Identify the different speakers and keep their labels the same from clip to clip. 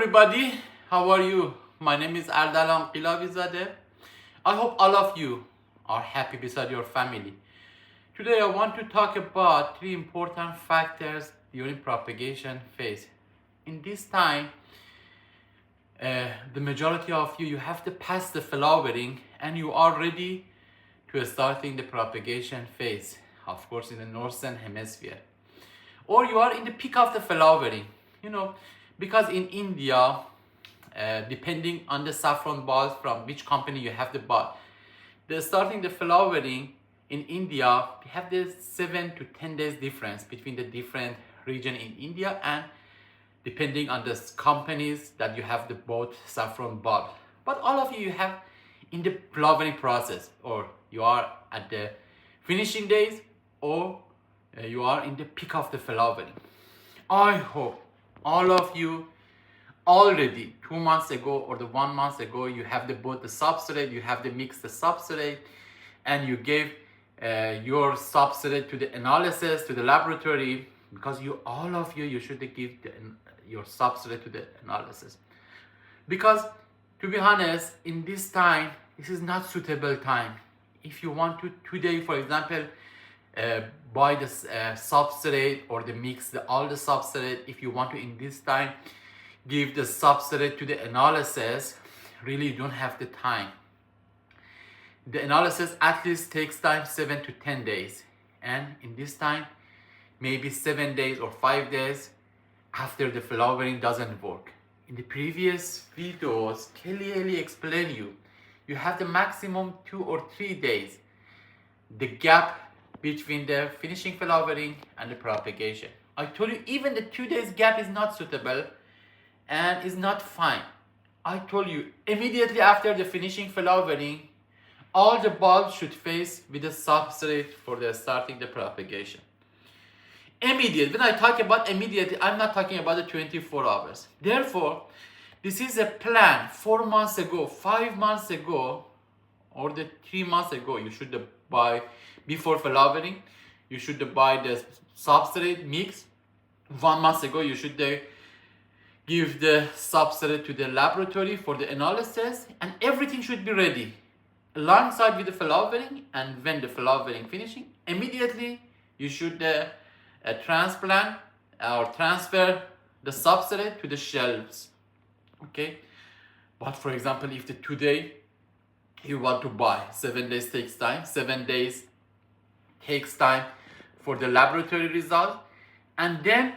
Speaker 1: everybody, how are you? My name is Ardalan Pilavizadeh. I hope all of you are happy beside your family. Today I want to talk about three important factors during propagation phase. In this time, the majority of you have to pass the flowering and you are ready to starting the propagation phase, of course in the northern hemisphere. Or you are in the peak of the flowering, because in India, depending on the saffron bulbs from which company you have the bulb, they're starting the flowering in India. We have the 7 to 10 days difference between the different region in India, and depending on the companies that you have the both saffron bulb. But all of you have in the flowering process, or you are at the finishing days, or you are in the peak of the flowering. I hope all of you already 2 months ago or the 1 month ago, you have the both the substrate, you have the mixed substrate, and you gave your substrate to the analysis to the laboratory, because all of you should give your substrate to the analysis. Because to be honest, in this time, this is not suitable time. If you want to today, for example, buy the substrate or the mix all the substrate, if you want to in this time give the substrate to the analysis, really you don't have the time. The analysis at least takes time 7 to 10 days, and in this time maybe 7 days or 5 days after the flowering doesn't work. In the previous videos clearly explain you have the maximum 2 or 3 days, the gap between the finishing flowering and the propagation. I told you even the 2 days gap is not suitable and is not fine. I told you immediately after the finishing flowering, all the bulbs should face with the substrate for the starting the propagation. Immediate. When I talk about immediately, I'm not talking about the 24 hours. Therefore, this is a plan 4 months ago, 5 months ago, or the 3 months ago. You should buy before flowering. You should buy the substrate mix. 1 month ago, you should give the substrate to the laboratory for the analysis, and everything should be ready alongside with the flowering. And when the flowering finishing, immediately you should transplant or transfer the substrate to the shelves. Okay, but for example, if today you want to buy, 7 days takes time. 7 days takes time for the laboratory result, and then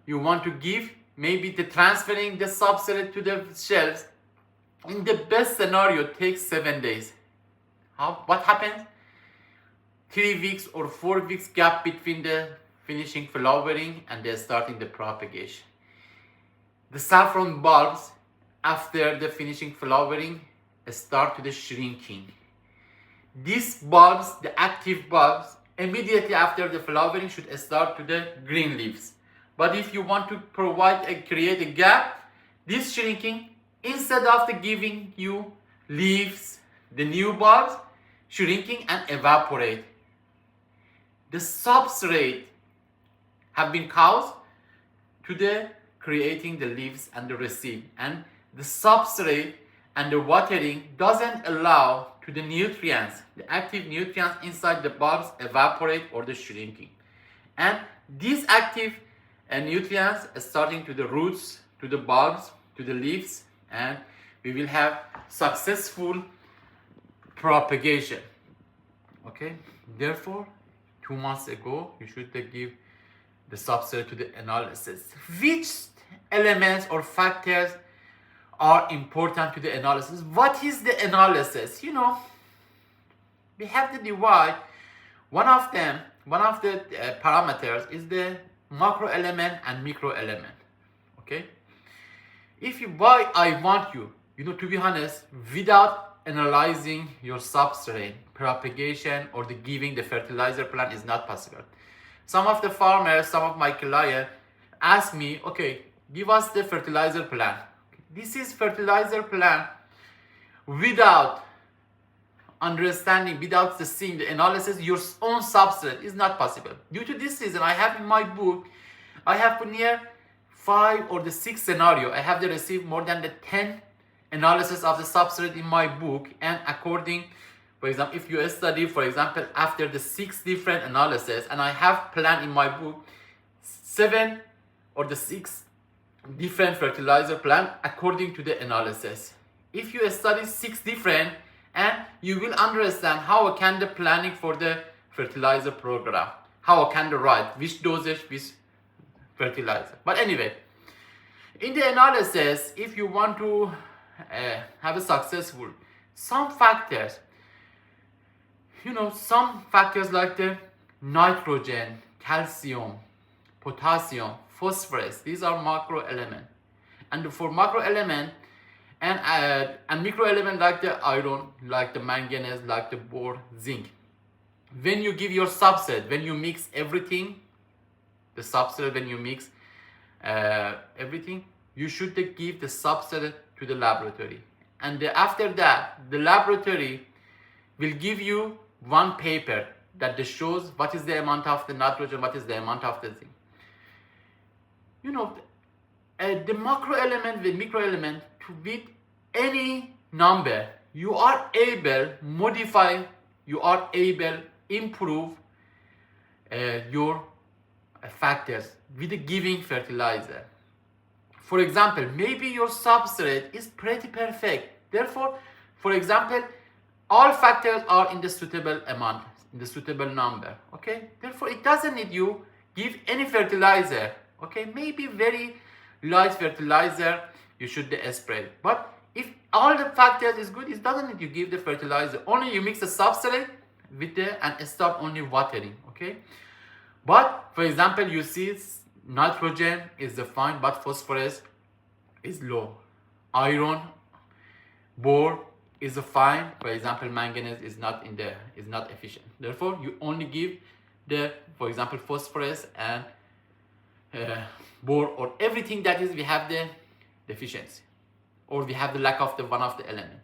Speaker 1: you want to give maybe the transferring the substrate to the shelves. In the best scenario, takes 7 days. What happens? 3 weeks or 4 weeks gap between the finishing flowering and the starting the propagation. The saffron bulbs after the finishing flowering start to the shrinking. These bulbs, the active bulbs, immediately after the flowering should start to the green leaves. But if you want to create a gap, this shrinking, instead of giving you leaves, the new bulbs shrinking and evaporate. The substrate have been caused to the creating the leaves and the receive, and the substrate and the watering doesn't allow to the nutrients, the active nutrients inside the bulbs evaporate or the shrinking. And these active nutrients are starting to the roots, to the bulbs, to the leaves, and we will have successful propagation. Okay, therefore 2 months ago you should give the substrate to the analysis. Which elements or factors are important to the analysis? What is the analysis? We have to divide. One of the parameters is the macro element and micro element. Okay, if you buy, I want you to be honest, without analyzing your substrate, propagation or the giving the fertilizer plan is not possible. Some of the farmers, some of my clients ask me, okay, give us the fertilizer plan. This is fertilizer plan without understanding, without seeing the analysis, your own substrate is not possible. Due to this reason, I have in my book, I have put near 5 or the 6 scenario. I have received more than the 10 analysis of the substrate in my book, and according, for example, if you study, for example, after the 6 different analysis, and I have planned in my book 7 or the 6 different fertilizer plan according to the analysis. If you study 6 different, and you will understand how I can the planning for the fertilizer program, how I can the write which dosage, which fertilizer. But anyway, in the analysis, if you want to have a successful, some factors, some factors like the nitrogen, calcium, potassium, phosphorus, these are macro element. And for macro element and micro element like the iron, like the manganese, like the bore, zinc, when you give your substrate, when you mix everything, the substrate, when you mix everything, you should give the substrate to the laboratory, and after that the laboratory will give you one paper that shows what is the amount of the nitrogen, what is the amount of the zinc. The macro element with micro element, with any number you are able modify, you are able improve your factors with the giving fertilizer. For example, maybe your substrate is pretty perfect. Therefore, for example, all factors are in the suitable amount, in the suitable number. Okay. Therefore, it doesn't need you give any fertilizer. Okay. Maybe very light fertilizer you should spray. But if all the factors is good, it doesn't need you give the fertilizer. Only you mix the substrate with and start only watering. Okay. But for example, you see nitrogen is fine, but phosphorus is low. Iron, bore is fine. For example, manganese is not efficient. Therefore, you only give for example, phosphorus and bore, or everything that is we have the deficiency, or we have the lack of one of the element.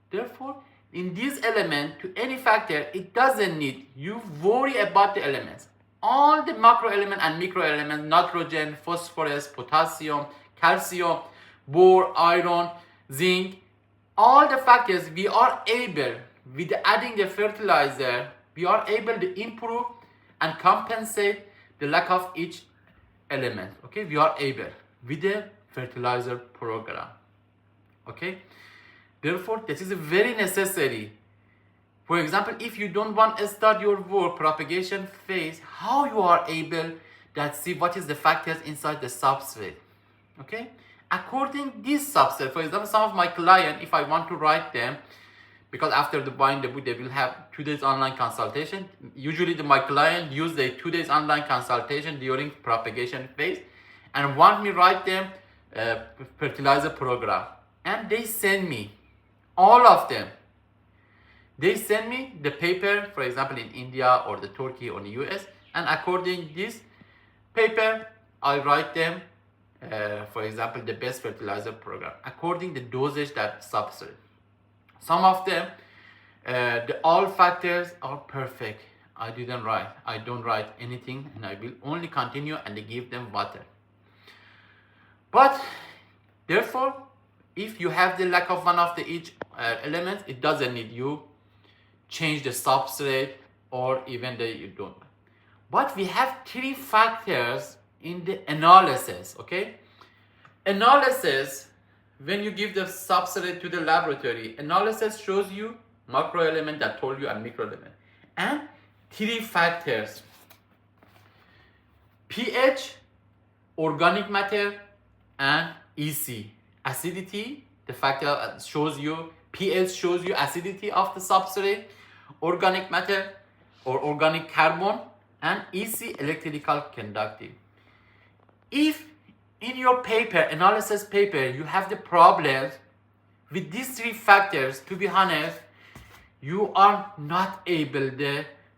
Speaker 1: Therefore, in this element, to any factor, it doesn't need you worry about the elements. All the macro element and micro element, nitrogen, phosphorus, potassium, calcium, bore, iron, zinc, all the factors we are able, with adding the fertilizer, we are able to improve and compensate the lack of each element. Okay, we are able with the fertilizer program. Okay, therefore this is very necessary. For example, if you don't want to start your work propagation phase, how you are able to see what is the factors inside the substrate. Okay, according this substrate, for example, some of my clients, if I want to write them, because after the buying the book they will have 2 days online consultation. Usually my client use the 2 days online consultation during propagation phase and want me write them fertilizer program, and they send me all of them. They send me the paper, for example, in India or the Turkey or the US, and according this paper, I write them, for example, the best fertilizer program, according the dosage that substrate. Some of them, the all factors are perfect. I don't write anything, and I will only continue and give them water. But therefore, if you have the lack of one of the each elements, it doesn't need you change the substrate, or even you don't. But we have 3 factors in the analysis. Okay, analysis, when you give the substrate to the laboratory, analysis shows you macro element that told you and micro element, and 3 factors: pH, organic matter, and EC, acidity. The factor shows you pH, shows you acidity of the substrate, organic matter or organic carbon, and EC, electrical conductive. If in your paper, analysis paper, you have the problems with these 3 factors, to be honest, you are not able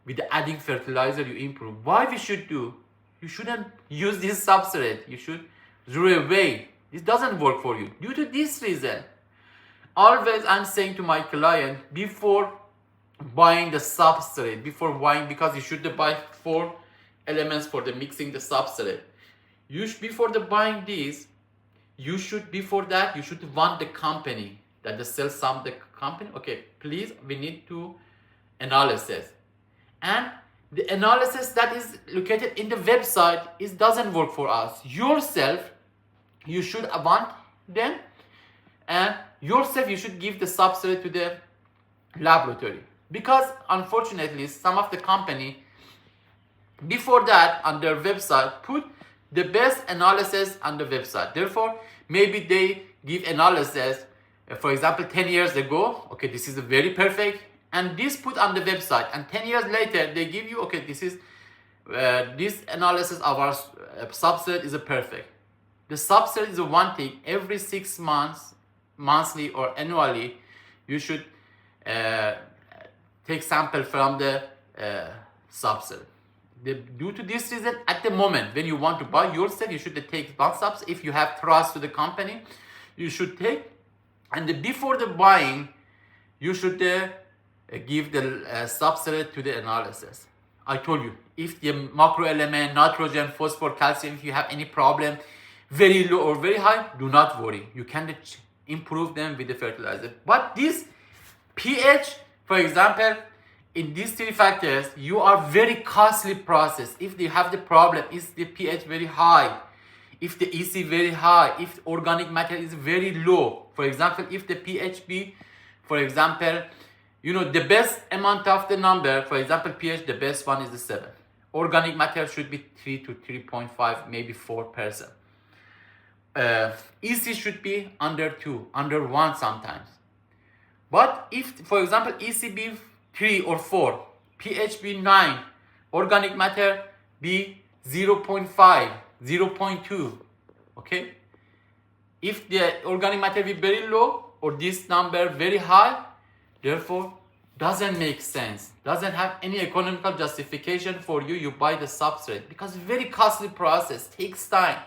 Speaker 1: with adding fertilizer you improve. Why we should do? You shouldn't use this substrate. You should throw away. This doesn't work for you. Due to this reason, always I'm saying to my client, before buying the substrate, because you should buy 4 elements for the mixing the substrate, before the buying these, before that you should want the company that the sell some the company. Okay, please, we need to analysis, and the analysis that is located in the website doesn't work for us. Yourself, you should want them, and yourself you should give the substrate to the laboratory, because unfortunately some of the company before that on their website put the best analysis on the website. Therefore, maybe they give analysis, for example, 10 years ago. Okay, this is very perfect, and this put on the website, and 10 years later they give you, okay, this is this analysis of our substrate is a perfect. The substrate is one thing. Every 6 months, monthly or annually, you should take sample from the substrate. Due to this reason, at the moment when you want to buy yourself, you should take one substrate. If you have trust to the company, you should take, and before the buying, you should give the substrate to the analysis. I told you, if the macro element, nitrogen, phosphor, calcium, if you have any problem, very low or very high, do not worry. You can improve them with the fertilizer. But this pH, for example, in these 3 factors, you are very costly process. If you have the problem, is the pH very high, if the EC very high, if organic matter is very low. For example, if the pH be, for example, you know, the best amount of the number, for example, pH, the best one is the 7. Organic matter should be 3 to 3.5, maybe 4%. EC should be under 2, under 1 sometimes. But if, for example, EC be 3 or 4, pH be 9, organic matter be 0.5, 0.2, okay? If the organic matter be very low or this number very high, therefore doesn't make sense, doesn't have any economical justification for you. You buy the substrate because very costly process, takes time.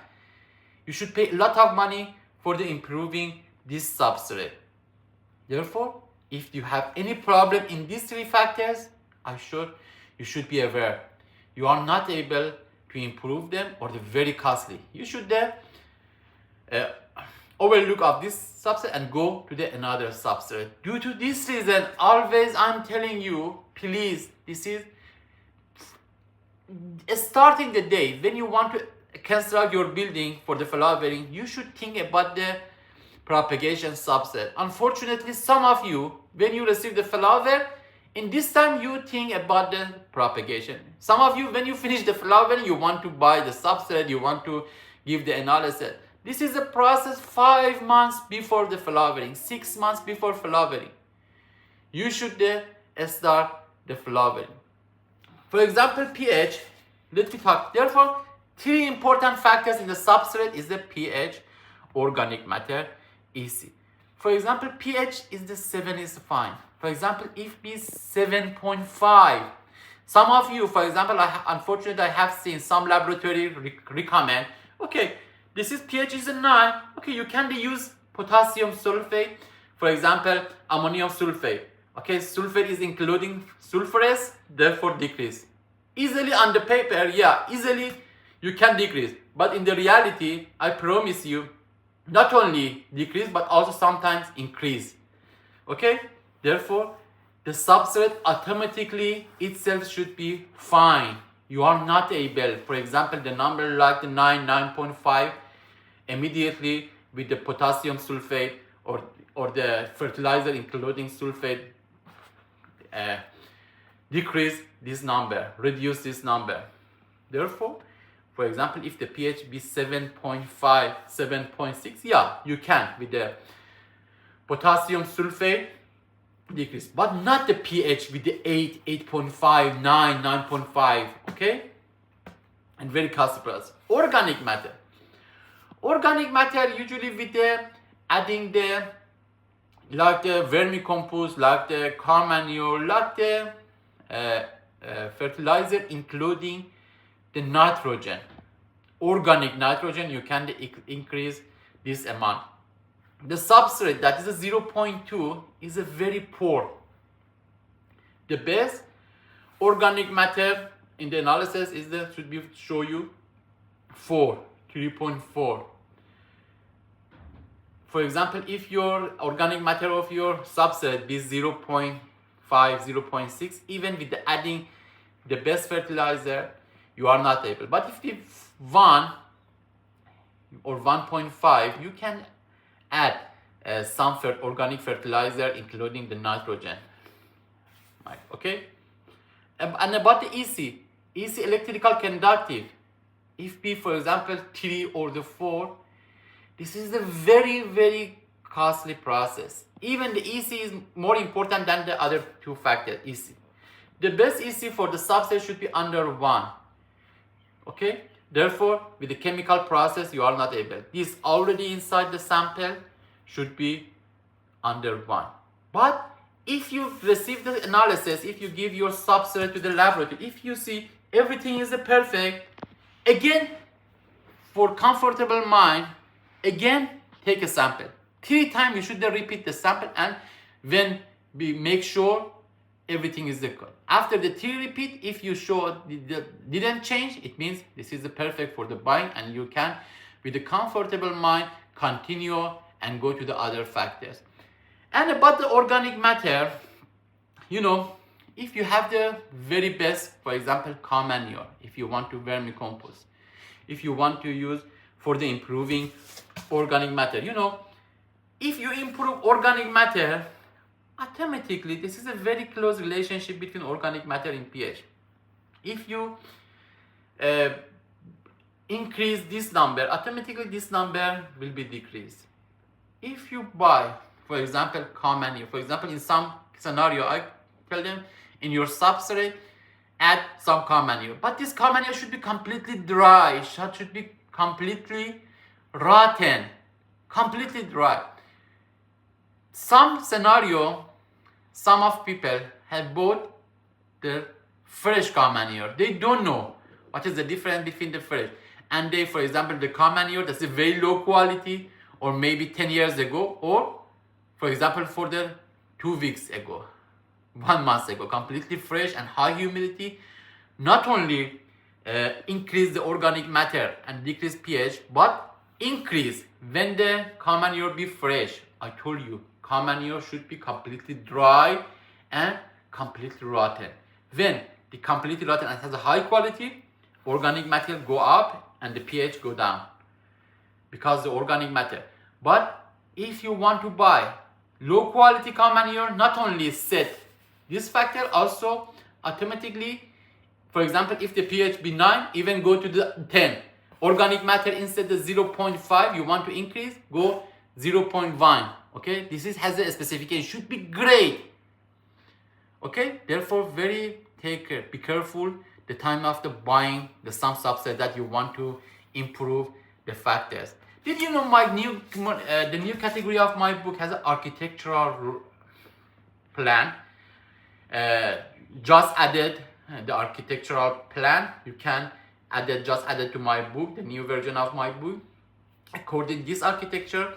Speaker 1: You should pay a lot of money for the improving this substrate. Therefore, if you have any problem in these 3 factors, I'm sure you should be aware. You are not able to improve them, or they're very costly. You should overlook of this substrate and go to the another substrate. Due to this reason, always I'm telling you, please, this is starting the day when you want to construct your building for the flowering, you should think about the propagation substrate. Unfortunately, some of you, when you receive the flower, in this time you think about the propagation. Some of you, when you finish the flowering, you want to buy the substrate, you want to give the analysis. This is a process 5 months before the flowering, 6 months before flowering. You should start the flowering. For example, pH, let me talk. Therefore, 3 important factors in the substrate is the pH, organic matter, EC. For example, pH is the 7 is fine. For example, if be 7.5, some of you, for example, unfortunately I have seen some laboratory recommend, okay, this is pH is a 9, okay, you can use potassium sulfate, for example, ammonium sulfate. Okay, sulfate is including sulfurous, therefore decrease. Easily on the paper, yeah, easily you can decrease, but in the reality, I promise you, not only decrease but also sometimes increase. Okay, therefore the substrate automatically itself should be fine. You are not able, for example, the number like the 9.5 immediately with the potassium sulfate or the fertilizer including sulfate decrease this number, reduce this number. Therefore, for example, if the pH be 7.5, 7.6, yeah, you can with the potassium sulfate decrease, but not the pH with the 8, 8.5, 9, 9.5, okay? And very costly price. Organic matter. Organic matter usually with the adding the like the vermicompost, like the corn manure, like the fertilizer including the nitrogen, organic nitrogen, you can increase this amount. The substrate that is a 0.2 is a very poor. The best organic matter in the analysis is should be show you 4 3.4. For example, if your organic matter of your substrate is 0.5, 0.6, even with the adding the best fertilizer, you are not able. But if it's 1 or 1.5, you can add some organic fertilizer, including the nitrogen. Right, okay? And about the EC electrical conductive. If P, for example, 3 or the 4, this is a very, very costly process. Even the EC is more important than the other two factors, EC. The best EC for the substrate should be under 1. Okay? Therefore, with the chemical process, you are not able. This already inside the sample should be under 1. But if you receive the analysis, if you give your substrate to the laboratory, if you see everything is perfect, again, for comfortable mind, again, take a sample. 3 times you should repeat the sample, and when we make sure everything is good. After the 3 repeat, if you show it didn't change, it means this is perfect for the buying, and you can, with a comfortable mind, continue and go to the other factors. And about the organic matter, if you have the very best, for example, cow manure, if you want to vermicompost, if you want to use for the improving organic matter, if you improve organic matter, automatically this is a very close relationship between organic matter and pH. If you increase this number, automatically this number will be decreased. If you buy, for example, cow manure, for example, in some scenario, I tell them in your substrate, add some cow manure. But this cow manure should be completely dry, should be completely rotten, completely dry. Some scenario, some of people have bought the fresh cow manure. They don't know what is the difference between the fresh. And they, for example, the cow manure that's a very low quality, or maybe 10 years ago, or for example, for the 2 weeks ago, 1 month ago, completely fresh and high humidity, not only increase the organic matter and decrease pH, but increase when the cow manure be fresh. I told you, cow manure should be completely dry and completely rotten. When the completely rotten and has a high quality, organic matter go up and the pH go down because the organic matter. But if you want to buy low quality cow manure, not only set this factor, also automatically, for example, if the pH be 9, even go to the 10. Organic matter instead of 0.5, you want to increase, go 0.1. Okay, this has a specification, should be great. Okay, therefore take care, be careful the time after buying some substrate that you want to improve the factors. Did you know the new category of my book has an architectural plan? Just added the architectural plan. You can just add it to my book, the new version of my book. According to this architecture,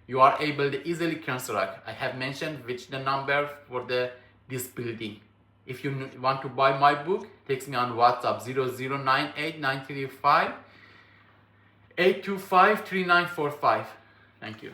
Speaker 1: you are able to easily construct. I have mentioned which the number for this building. If you want to buy my book, text me on WhatsApp 0098 935 825 3945. Thank you.